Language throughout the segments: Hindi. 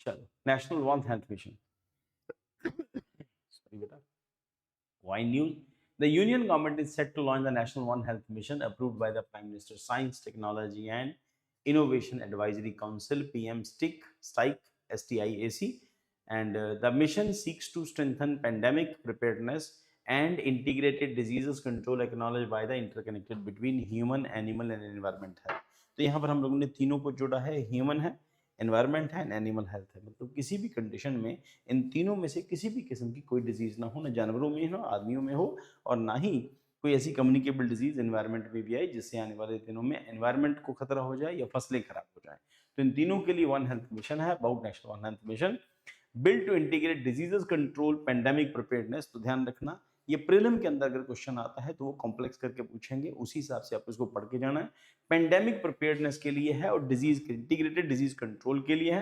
चलो, national one health mission. Sorry बेटा। Why news? The Union government is set to launch the National One Health Mission approved by the Prime Minister Science, Technology and Innovation Advisory Council (PM STIC STIAC). And the mission seeks to strengthen pandemic preparedness and integrated diseases control acknowledged by the interconnected between human, animal and environment health. तो यहाँ पर हम लोगों ने तीनों को जोड़ा है, ह्यूमन है, एनवायरनमेंट है, एनिमल हेल्थ है। मतलब किसी भी कंडीशन में इन तीनों में से किसी भी किस्म की कोई डिजीज ना हो, ना जानवरों में हो, आदमियों में हो, और ना ही कोई ऐसी कम्युनिकेबल डिजीज एनवायरनमेंट में भी आए जिससे आने वाले दिनों में एनवायरनमेंट को खतरा हो जाए या फसलें खराब हो जाए। तो इन तीनों के लिए वन हेल्थ मिशन है, about national one health mission build to integrate diseases control pandemic preparedness. तो ध्यान रखना, ये प्रीलिम के अंदर अगर क्वेश्चन आता है तो वो कॉम्प्लेक्स करके पूछेंगे, उसी हिसाब से आपको इसको पढ़ के जाना है। पेंडेमिक प्रिपेयर्डनेस के लिए है और डिजीज इंटीग्रेटेड डिजीज कंट्रोल के लिए है।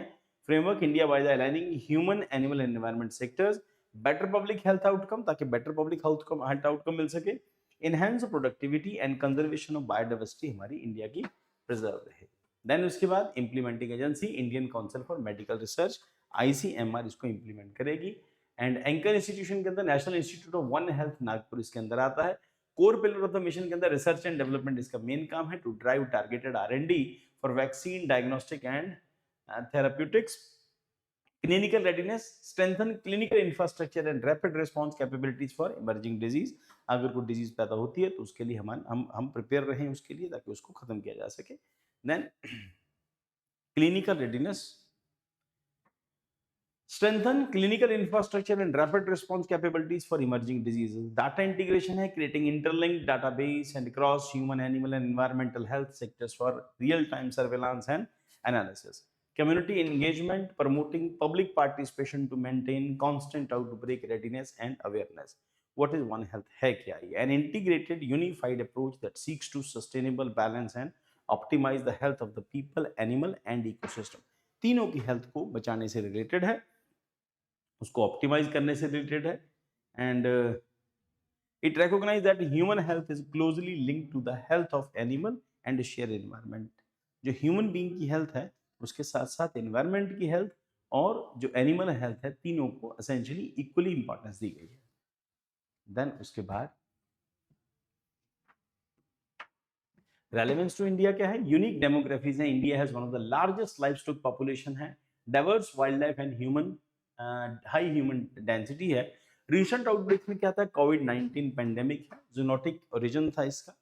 Framework India by the aligning human, animal and environment sectors, better public health outcome, ताकि बेटर पब्लिक हेल्थ आउटकम मिल सके, enhance productivity and conservation of biodiversity हमारी इंडिया की प्रिजर्व रहे। देन उसके बाद implementing agency Indian council for medical research ICMR इसको इंप्लीमेंट करेगी। एंड एंकर इंस्टीट्यूशन के अंदर national institute of one health Nagpur इसके अंदर आता है। Core pillar of the mission के अंदर रिसर्च एंड डेवलपमेंट इसका मेन काम है, to drive targeted R&D for vaccine, diagnostic and therapeutics. Clinical readiness, strengthen clinical infrastructure and rapid response capabilities for emerging disease. अगर कोई डिजीज पैदा होती है तो उसके लिए हम प्रिपेयर रहें उसके लिए, ताकि उसको खत्म किया जा सके। Then clinical readiness, strengthen clinical infrastructure and rapid response capabilities for emerging diseases. Data integration है, creating interlinked database and across human, animal and environmental health sectors for real-time surveillance and analysis. Community engagement, promoting public participation to maintain constant outbreak readiness and awareness. What is One Health है क्या ये? An integrated, unified approach that seeks to sustainable balance and optimize the health of the people, animal and ecosystem. तीनों की हेल्थ को बचाने से रिलेटेड है, उसको ऑप्टिमाइज करने से रिलेटेड है। And it recognise that human health is closely linked to the health of animal and share environment. जो ह्यूमन बीइंग की हेल्थ है उसके साथ साथ एनवायरनमेंट की हेल्थ और जो एनिमल हेल्थ है, तीनों को एसेंशियली इक्वली इंपॉर्टेंस दी गई है। देन उसके बाद रेलेवेंस टू इंडिया क्या है? यूनिक डेमोग्राफीज है। India has one of the largest livestock population है, diverse wildlife and human high human density है। रिसेंट आउटब्रेक में क्या था? कोविड-19 पेंडेमिक है, जूनोटिक ओरिजिन था इसका।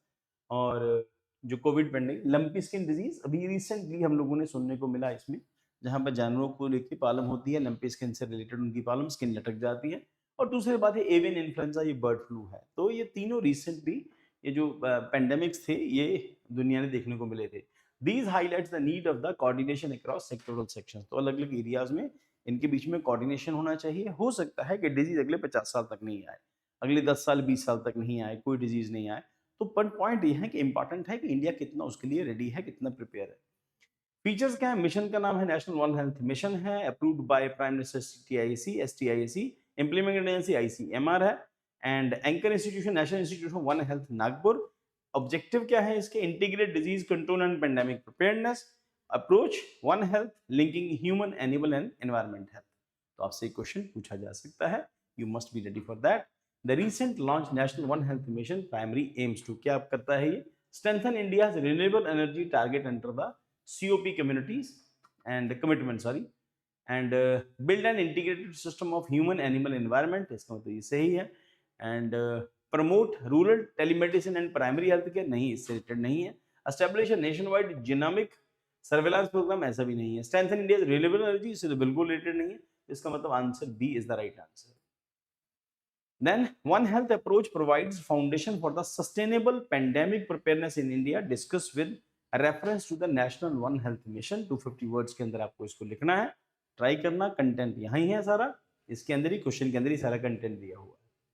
और जो COVID pandemic, lumpy skin disease अभी रिसेंटली हम लोगों ने सुनने को मिला इसमें, जहां पर जानवरों को लेकर प्रॉब्लम होती है, लंपी स्किन से रिलेटेड उनकी प्रॉब्लम, स्किन लटक जाती है। और दूसरी बात है एवियन इन्फ्लुएंजा, ये बर्ड फ्लू है। तो ये तीनों रिसेंटली ये जो पेंडेमिक्स थे ये दुनिया ने देखने को मिले थे। These highlights the need of the coordination across sectoral sections. तो अलग अलग एरियाज में इनके बीच में कोऑर्डिनेशन होना चाहिए। हो सकता है कि डिजीज अगले 50 साल तक नहीं आए, अगले 10 साल 20 साल तक नहीं आए, कोई डिजीज नहीं आए। तो पॉइंट ये है कि इंपॉर्टेंट है कि इंडिया कितना उसके लिए रेडी है, कितना प्रिपेयर है। फीचर्स क्या है? मिशन का नाम है नेशनल वन हेल्थ मिशन है, approved by prime minister STIAC, implemented agency ICMR है। And anchor institution national institute of one health Nagpur. Objective क्या है इसके? Integrate disease control and pandemic preparedness approach, one health linking human, animal and environment health. तो आपसे एक क्वेश्चन पूछा जा सकता है, you must be ready for that. The recent launch national one health mission primary aims to, क्या करता है ये? Strengthen India renewable energy target under the COP communities and commitment, and build an integrated system of human, animal, environment। इसका मतलब ये सही है। and promote rural telemedicine and primary health care, नहीं, इससे रिलेटेड नहीं है। establish a nationwide genomic surveillance program, ऐसा भी नहीं है। strengthen India's renewable energy, इससे तो बिल्कुल रिलेटेड नहीं है। इसका मतलब answer B is the right answer। Then One Health approach provides foundation for the sustainable pandemic preparedness in India, discussed with reference to the national one health mission. 250 words के अंदर आपको इसको लिखना है, ट्राई करना। कंटेंट यहाँ ही है सारा, इसके अंदर ही, क्वेश्चन के अंदर ही सारा कंटेंट दिया हुआ है।